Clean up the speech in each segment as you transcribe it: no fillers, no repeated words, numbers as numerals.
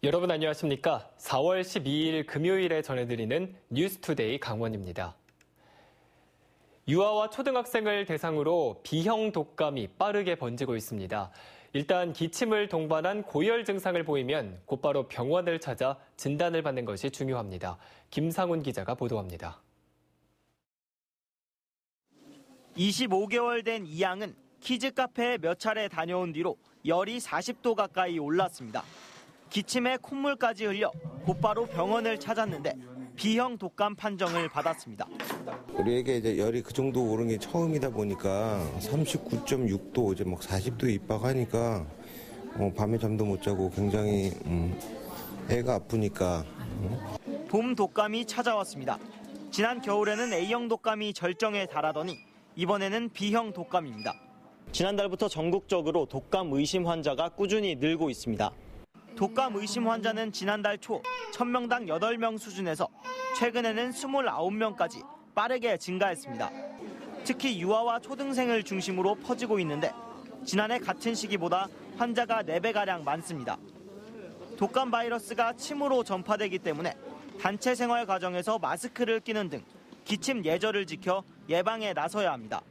여러분 안녕하십니까? 4월 12일 금요일에 전해드리는 뉴스투데이 강원입니다. 유아와 초등학생을 대상으로 B형 독감이 빠르게 번지고 있습니다. 일단 기침을 동반한 고열 증상을 보이면 곧바로 병원을 찾아 진단을 받는 것이 중요합니다. 김상훈 기자가 보도합니다. 25개월 된 이 양은 키즈 카페에 몇 차례 다녀온 뒤로 열이 40도 가까이 올랐습니다. 기침에 콧물까지 흘려 곧바로 병원을 찾았는데 B형 독감 판정을 받았습니다. 우리 애가 이제 열이 그 정도 오른 게 처음이다 보니까 39.6도 이제 막 40도에 입박하니까 밤에 잠도 못 자고 굉장히 애가 아프니까. 봄 독감이 찾아왔습니다. 지난 겨울에는 A형 독감이 절정에 달하더니 이번에는 B형 독감입니다. 지난달부터 전국적으로 독감 의심 환자가 꾸준히 늘고 있습니다. 독감 의심 환자는 지난달 초 1000명당 8명 수준에서 최근에는 29명까지 빠르게 증가했습니다. 특히 유아와 초등생을 중심으로 퍼지고 있는데 지난해 같은 시기보다 환자가 4배가량 많습니다. 독감 바이러스가 침으로 전파되기 때문에 단체 생활 과정에서 마스크를 끼는 등 기침 예절을 지켜 예방에 나서야 합니다.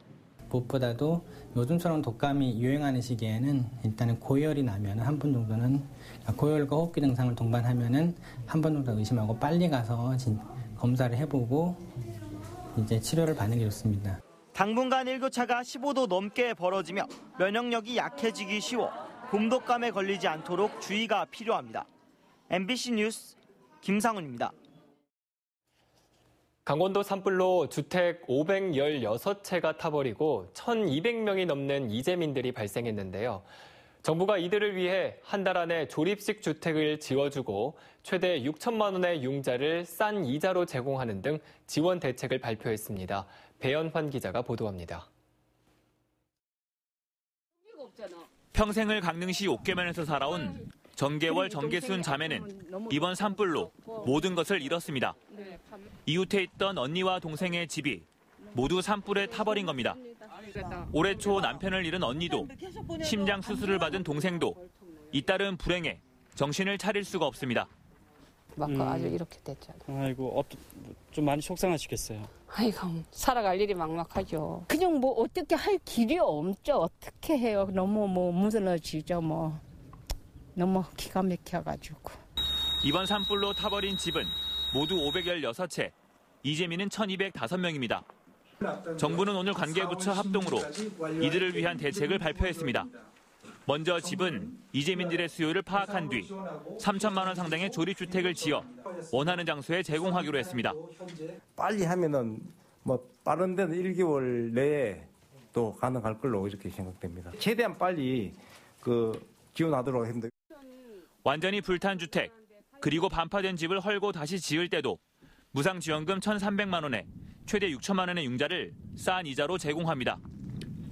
무엇보다도 요즘처럼 독감이 유행하는 시기에는 일단은 고열이 나면 한 번 정도는 고열과 호흡기 증상을 동반하면은 한 번 정도 의심하고 빨리 가서 검사를 해보고 이제 치료를 받는 게 좋습니다. 당분간 일교차가 15도 넘게 벌어지며 면역력이 약해지기 쉬워 봄 독감에 걸리지 않도록 주의가 필요합니다. MBC 뉴스 김상훈입니다. 강원도 산불로 주택 516채가 타버리고 1,200명이 넘는 이재민들이 발생했는데요. 정부가 이들을 위해 한 달 안에 조립식 주택을 지어주고 최대 6천만 원의 융자를 싼 이자로 제공하는 등 지원 대책을 발표했습니다. 배연환 기자가 보도합니다. 평생을 강릉시 옥계면에서 살아온 정계월, 정계순 자매는 이번 산불로 모든 것을 잃었습니다. 이웃에 있던 언니와 동생의 집이 모두 산불에 타버린 겁니다. 올해 초 남편을 잃은 언니도 심장 수술을 받은 동생도 잇따른 불행에 정신을 차릴 수가 없습니다. 막 아주 이렇게 됐잖아요. 아이고, 좀 많이 속상하시겠어요. 아이고, 살아갈 일이 막막하죠. 그냥 뭐 어떻게 할 길이 없죠. 어떻게 해요. 너무 무너지죠. 너무 기가 막혀가지고. 이번 산불로 타버린 집은 모두 516채, 이재민은 1,205명입니다. 정부는 오늘 관계부처 합동으로 이들을 위한 대책을 발표했습니다. 먼저 집은 이재민들의 수요를 파악한 뒤 3천만 원 상당의 조립주택을 지어 원하는 장소에 제공하기로 했습니다. 빨리 하면은 빠른 데는 1개월 내에 또 가능할 걸로 이렇게 생각됩니다. 최대한 빨리 지원하도록 합니다. 완전히 불탄 주택, 그리고 반파된 집을 헐고 다시 지을 때도 무상지원금 1,300만 원에 최대 6천만 원의 융자를 싼 이자로 제공합니다.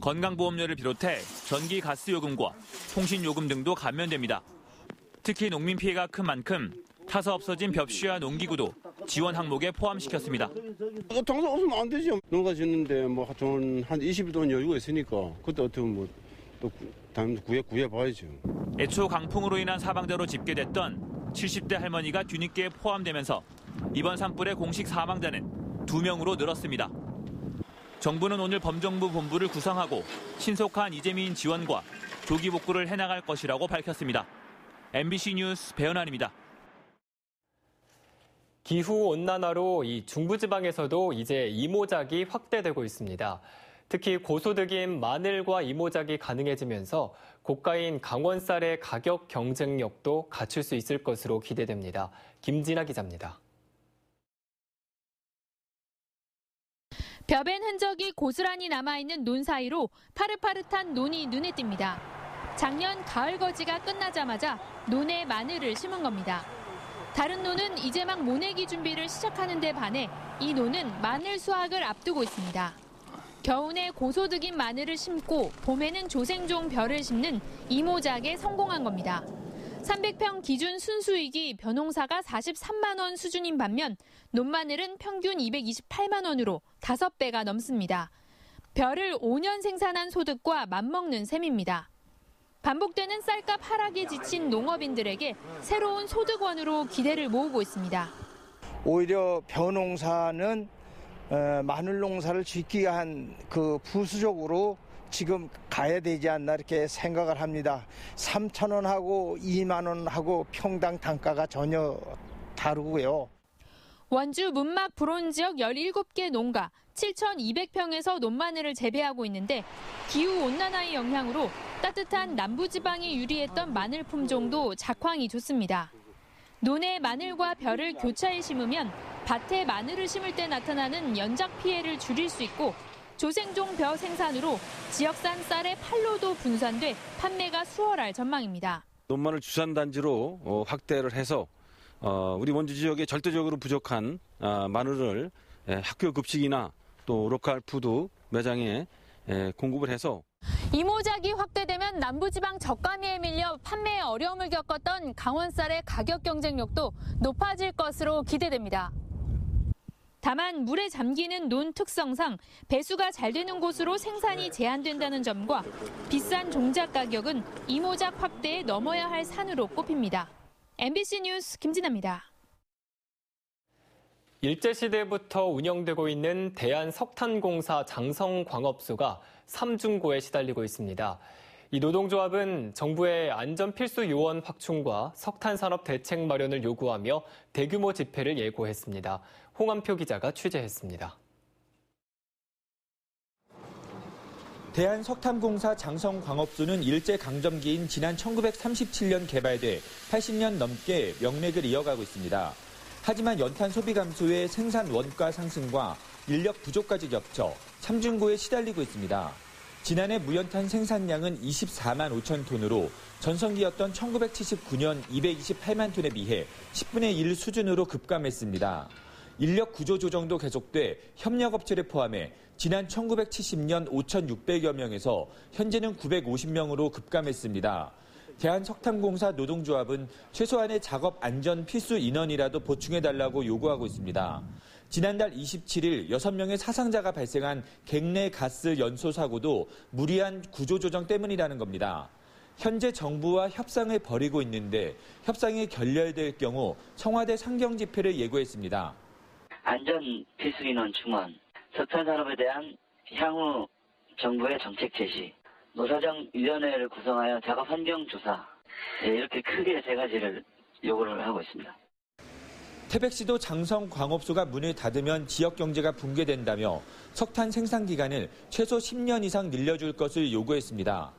건강보험료를 비롯해 전기, 가스 요금과 통신요금 등도 감면됩니다. 특히 농민 피해가 큰 만큼 타서 없어진 벽시와 농기구도 지원 항목에 포함시켰습니다. 당장 없으면 안 되죠. 농가 짓는데 한 20일 동안 여유가 있으니까 그때 어떻게 또 구해봐야죠. 애초 강풍으로 인한 사망자로 집계됐던 70대 할머니가 뒤늦게 포함되면서 이번 산불의 공식 사망자는 2명으로 늘었습니다. 정부는 오늘 범정부 본부를 구성하고 신속한 이재민 지원과 조기 복구를 해나갈 것이라고 밝혔습니다. MBC 뉴스 배연환입니다. 기후온난화로 이 중부지방에서도 이제 이모작이 확대되고 있습니다. 특히 고소득인 마늘과 이모작이 가능해지면서 고가인 강원 쌀의 가격 경쟁력도 갖출 수 있을 것으로 기대됩니다. 김진아 기자입니다. 벼벤 흔적이 고스란히 남아있는 논 사이로 파릇파릇한 논이 눈에 띕니다. 작년 가을 거지가 끝나자마자 논에 마늘을 심은 겁니다. 다른 논은 이제 막 모내기 준비를 시작하는 데 반해 이 논은 마늘 수확을 앞두고 있습니다. 겨우내 고소득인 마늘을 심고 봄에는 조생종 벼를 심는 이모작에 성공한 겁니다. 300평 기준 순수익이 벼농사가 43만 원 수준인 반면 논마늘은 평균 228만 원으로 5배가 넘습니다. 벼를 5년 생산한 소득과 맞먹는 셈입니다. 반복되는 쌀값 하락에 지친 농업인들에게 새로운 소득원으로 기대를 모으고 있습니다. 오히려 벼농사는 마늘 농사를 짓기 위한 그 부수적으로 지금 가야 되지 않나 이렇게 생각을 합니다. 3,000원하고 2만 원하고 평당 단가가 전혀 다르고요. 원주 문막 불온 지역 17개 농가 7,200평에서 논마늘을 재배하고 있는데 기후온난화의 영향으로 따뜻한 남부지방이 유리했던 마늘 품종도 작황이 좋습니다. 논에 마늘과 벼를 교차해 심으면 밭에 마늘을 심을 때 나타나는 연작 피해를 줄일 수 있고 조생종 벼 생산으로 지역산 쌀의 판로도 분산돼 판매가 수월할 전망입니다. 논마늘 주산단지로 확대를 해서 우리 원주 지역에 절대적으로 부족한 마늘을 학교 급식이나 또 로컬 푸드 매장에 공급을 해서 이모작이 확대되면 남부지방 저가미에 밀려 판매에 어려움을 겪었던 강원쌀의 가격 경쟁력도 높아질 것으로 기대됩니다. 다만 물에 잠기는 논 특성상 배수가 잘 되는 곳으로 생산이 제한된다는 점과 비싼 종작 가격은 이모작 확대에 넘어야 할 산으로 꼽힙니다. MBC 뉴스 김진아입니다. 일제시대부터 운영되고 있는 대한석탄공사 장성광업소가 삼중고에 시달리고 있습니다. 이 노동조합은 정부의 안전필수 요원 확충과 석탄산업 대책 마련을 요구하며 대규모 집회를 예고했습니다. 홍한표 기자가 취재했습니다. 대한석탄공사 장성광업소는 일제강점기인 지난 1937년 개발돼 80년 넘게 명맥을 이어가고 있습니다. 하지만 연탄 소비 감소에 생산 원가 상승과 인력 부족까지 겹쳐 삼중고에 시달리고 있습니다. 지난해 무연탄 생산량은 24만 5천 톤으로 전성기였던 1979년 228만 톤에 비해 10분의 1 수준으로 급감했습니다. 인력 구조 조정도 계속돼 협력업체를 포함해 지난 1970년 5,600여 명에서 현재는 950명으로 급감했습니다. 대한석탄공사 노동조합은 최소한의 작업 안전 필수 인원이라도 보충해달라고 요구하고 있습니다. 지난달 27일 6명의 사상자가 발생한 갱내 가스 연소 사고도 무리한 구조조정 때문이라는 겁니다. 현재 정부와 협상을 벌이고 있는데 협상이 결렬될 경우 청와대 상경 집회를 예고했습니다. 안전 필수 인원 충원, 석탄 산업에 대한 향후 정부의 정책 제시, 노사정위원회를 구성하여 작업 환경 조사, 이렇게 크게 세 가지를 요구를 하고 있습니다. 태백시도 장성광업소가 문을 닫으면 지역 경제가 붕괴된다며 석탄 생산 기간을 최소 10년 이상 늘려줄 것을 요구했습니다.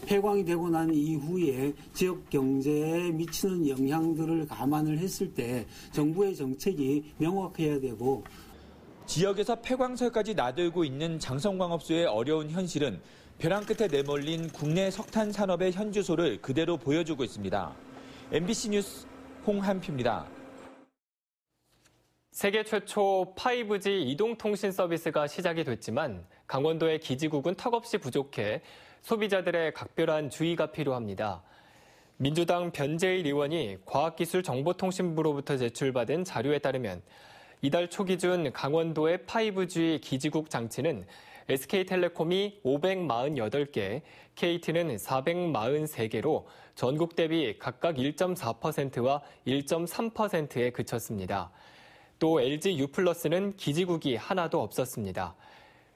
폐광이 되고 난 이후에 지역 경제에 미치는 영향들을 감안을 했을 때 정부의 정책이 명확해야 되고 지역에서 폐광설까지 나들고 있는 장성광업소의 어려운 현실은 벼랑 끝에 내몰린 국내 석탄 산업의 현주소를 그대로 보여주고 있습니다. MBC 뉴스 홍한표입니다. 세계 최초 5G 이동통신 서비스가 시작이 됐지만 강원도의 기지국은 턱없이 부족해 소비자들의 각별한 주의가 필요합니다. 민주당 변재일 의원이 과학기술정보통신부로부터 제출받은 자료에 따르면 이달 초 기준 강원도의 5G 기지국 장치는 SK텔레콤이 548개, KT는 443개로 전국 대비 각각 1.4%와 1.3%에 그쳤습니다. 또 LG U+는 기지국이 하나도 없었습니다.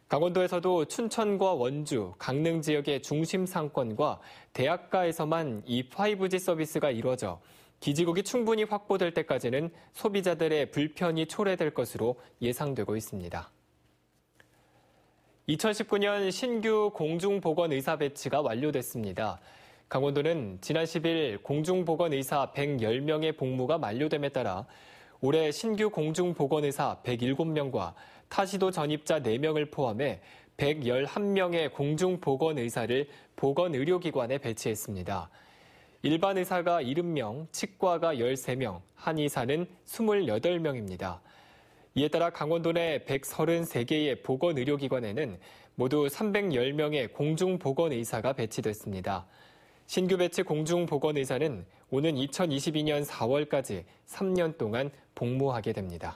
강원도에서도 춘천과 원주, 강릉 지역의 중심 상권과 대학가에서만 이 5G 서비스가 이루어져 기지국이 충분히 확보될 때까지는 소비자들의 불편이 초래될 것으로 예상되고 있습니다. 2019년 신규 공중보건의사 배치가 완료됐습니다. 강원도는 지난 10일 공중보건의사 110명의 복무가 만료됨에 따라 올해 신규 공중보건의사 107명과 타시도 전입자 4명을 포함해 111명의 공중보건의사를 보건의료기관에 배치했습니다. 일반 의사가 70명, 치과가 13명, 한의사는 28명입니다. 이에 따라 강원도 내 133개의 보건의료기관에는 모두 310명의 공중보건의사가 배치됐습니다. 신규 배치 공중보건의사는 오는 2022년 4월까지 3년 동안 복무하게 됩니다.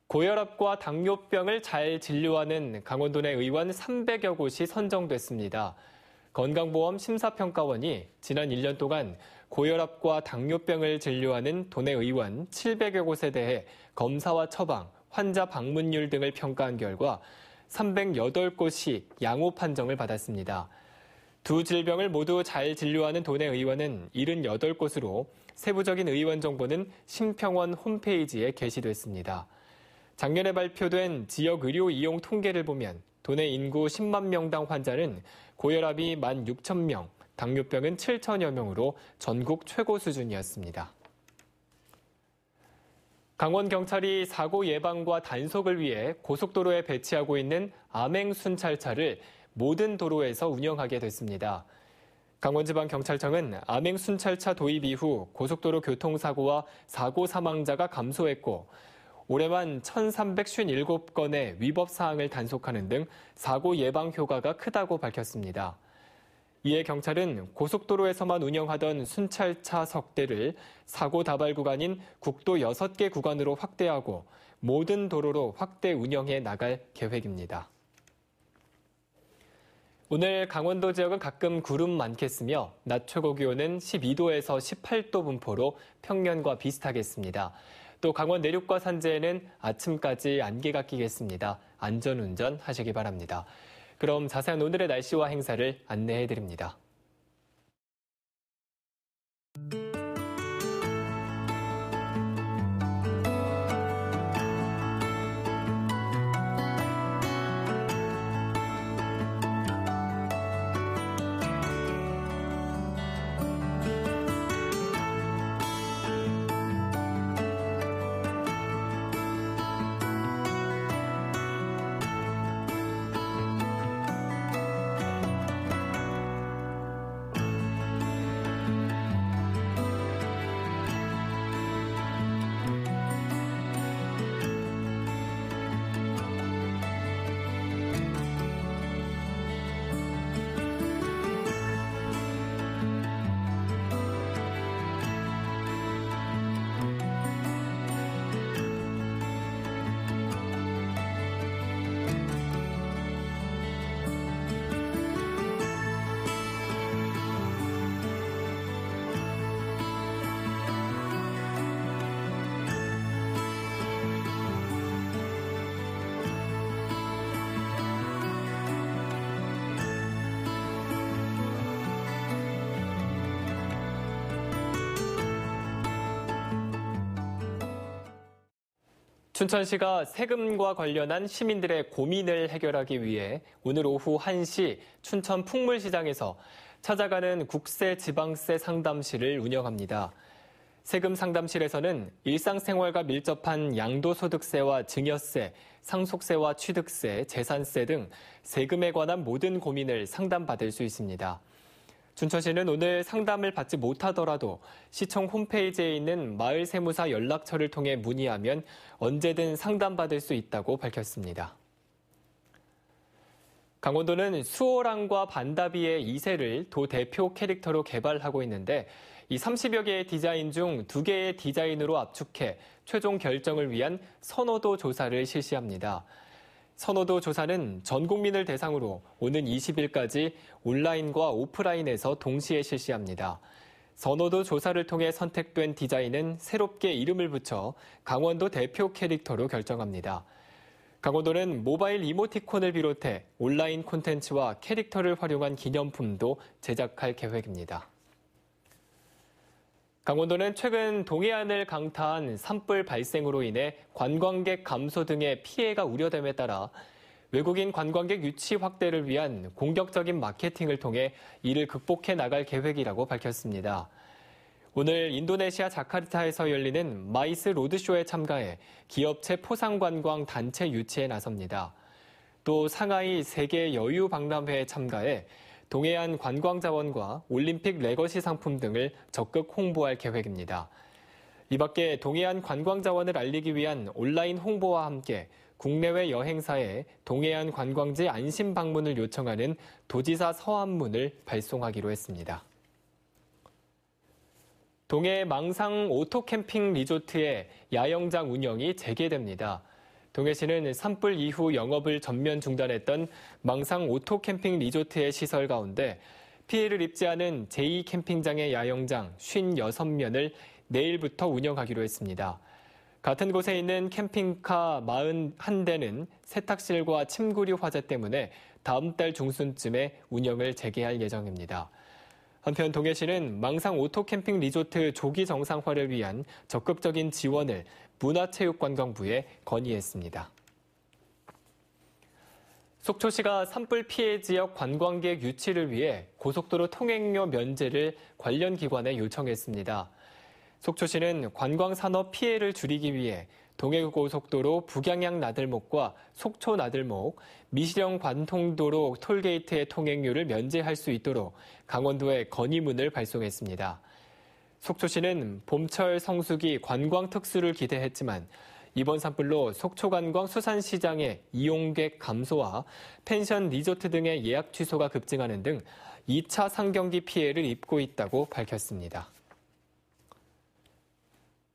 고혈압과 당뇨병을 잘 진료하는 강원도 내 의원 300여 곳이 선정됐습니다. 건강보험 심사평가원이 지난 1년 동안 고혈압과 당뇨병을 진료하는 도내 의원 700여 곳에 대해 검사와 처방, 환자 방문율 등을 평가한 결과 308곳이 양호 판정을 받았습니다. 두 질병을 모두 잘 진료하는 도내 의원은 78곳으로 세부적인 의원 정보는 심평원 홈페이지에 게시됐습니다. 작년에 발표된 지역 의료 이용 통계를 보면 도내 인구 10만 명당 환자는 고혈압이 16,000명, 당뇨병은 7천여 명으로 전국 최고 수준이었습니다. 강원경찰이 사고 예방과 단속을 위해 고속도로에 배치하고 있는 암행 순찰차를 모든 도로에서 운영하게 됐습니다. 강원지방경찰청은 암행 순찰차 도입 이후 고속도로 교통사고와 사고 사망자가 감소했고 올해만 1,357건의 위법 사항을 단속하는 등 사고 예방 효과가 크다고 밝혔습니다. 이에 경찰은 고속도로에서만 운영하던 순찰차 석 대를 사고 다발 구간인 국도 6개 구간으로 확대하고 모든 도로로 확대 운영해 나갈 계획입니다. 오늘 강원도 지역은 가끔 구름 많겠으며 낮 최고 기온은 12도에서 18도 분포로 평년과 비슷하겠습니다. 또 강원 내륙과 산지에는 아침까지 안개가 끼겠습니다. 안전운전 하시기 바랍니다. 그럼 자세한 오늘의 날씨와 행사를 안내해드립니다. 춘천시가 세금과 관련한 시민들의 고민을 해결하기 위해 오늘 오후 1시 춘천 풍물시장에서 찾아가는 국세 지방세 상담실을 운영합니다. 세금 상담실에서는 일상생활과 밀접한 양도소득세와 증여세, 상속세와 취득세, 재산세 등 세금에 관한 모든 고민을 상담받을 수 있습니다. 춘천시는 오늘 상담을 받지 못하더라도 시청 홈페이지에 있는 마을세무사 연락처를 통해 문의하면 언제든 상담받을 수 있다고 밝혔습니다. 강원도는 수호랑과 반다비의 2세를 도 대표 캐릭터로 개발하고 있는데 이 30여 개의 디자인 중 2개의 디자인으로 압축해 최종 결정을 위한 선호도 조사를 실시합니다. 선호도 조사는 전 국민을 대상으로 오는 20일까지 온라인과 오프라인에서 동시에 실시합니다. 선호도 조사를 통해 선택된 디자인은 새롭게 이름을 붙여 강원도 대표 캐릭터로 결정합니다. 강원도는 모바일 이모티콘을 비롯해 온라인 콘텐츠와 캐릭터를 활용한 기념품도 제작할 계획입니다. 강원도는 최근 동해안을 강타한 산불 발생으로 인해 관광객 감소 등의 피해가 우려됨에 따라 외국인 관광객 유치 확대를 위한 공격적인 마케팅을 통해 이를 극복해 나갈 계획이라고 밝혔습니다. 오늘 인도네시아 자카르타에서 열리는 마이스 로드쇼에 참가해 기업체 포상관광 단체 유치에 나섭니다. 또 상하이 세계 여유 박람회에 참가해 동해안 관광자원과 올림픽 레거시 상품 등을 적극 홍보할 계획입니다. 이 밖에 동해안 관광자원을 알리기 위한 온라인 홍보와 함께 국내외 여행사에 동해안 관광지 안심 방문을 요청하는 도지사 서한문을 발송하기로 했습니다. 동해 망상 오토캠핑 리조트의 야영장 운영이 재개됩니다. 동해시는 산불 이후 영업을 전면 중단했던 망상 오토캠핑 리조트의 시설 가운데 피해를 입지 않은 제2캠핑장의 야영장 56면을 내일부터 운영하기로 했습니다. 같은 곳에 있는 캠핑카 41대는 세탁실과 침구류 화재 때문에 다음 달 중순쯤에 운영을 재개할 예정입니다. 한편 동해시는 망상 오토캠핑 리조트 조기 정상화를 위한 적극적인 지원을 문화체육관광부에 건의했습니다. 속초시가 산불 피해 지역 관광객 유치를 위해 고속도로 통행료 면제를 관련 기관에 요청했습니다. 속초시는 관광산업 피해를 줄이기 위해 동해고속도로 북양양 나들목과 속초 나들목, 미시령 관통도로 톨게이트의 통행료를 면제할 수 있도록 강원도에 건의문을 발송했습니다. 속초시는 봄철 성수기 관광 특수를 기대했지만 이번 산불로 속초관광 수산시장의 이용객 감소와 펜션 리조트 등의 예약 취소가 급증하는 등 2차 상경기 피해를 입고 있다고 밝혔습니다.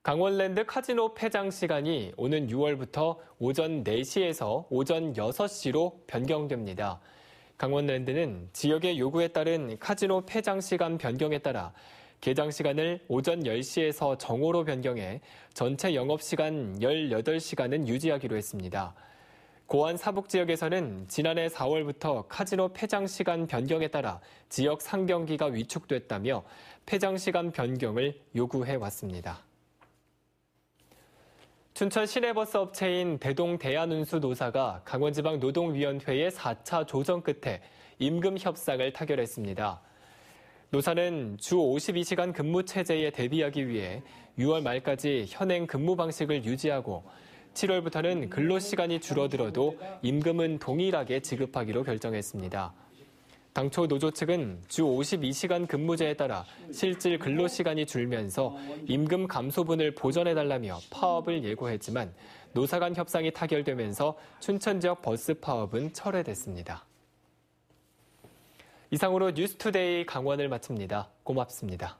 강원랜드 카지노 폐장 시간이 오는 6월부터 오전 4시에서 오전 6시로 변경됩니다. 강원랜드는 지역의 요구에 따른 카지노 폐장 시간 변경에 따라 개장 시간을 오전 10시에서 정오로 변경해 전체 영업시간 18시간은 유지하기로 했습니다. 고안 사북 지역에서는 지난해 4월부터 카지노 폐장 시간 변경에 따라 지역 상경기가 위축됐다며 폐장 시간 변경을 요구해 왔습니다. 춘천 시내버스 업체인 대동 대한운수노사가 강원지방노동위원회의 4차 조정 끝에 임금 협상을 타결했습니다. 노사는 주 52시간 근무 체제에 대비하기 위해 6월 말까지 현행 근무 방식을 유지하고 7월부터는 근로시간이 줄어들어도 임금은 동일하게 지급하기로 결정했습니다. 당초 노조 측은 주 52시간 근무제에 따라 실질 근로시간이 줄면서 임금 감소분을 보전해달라며 파업을 예고했지만 노사 간 협상이 타결되면서 춘천 지역 버스 파업은 철회됐습니다. 이상으로 뉴스투데이 강원을 마칩니다. 고맙습니다.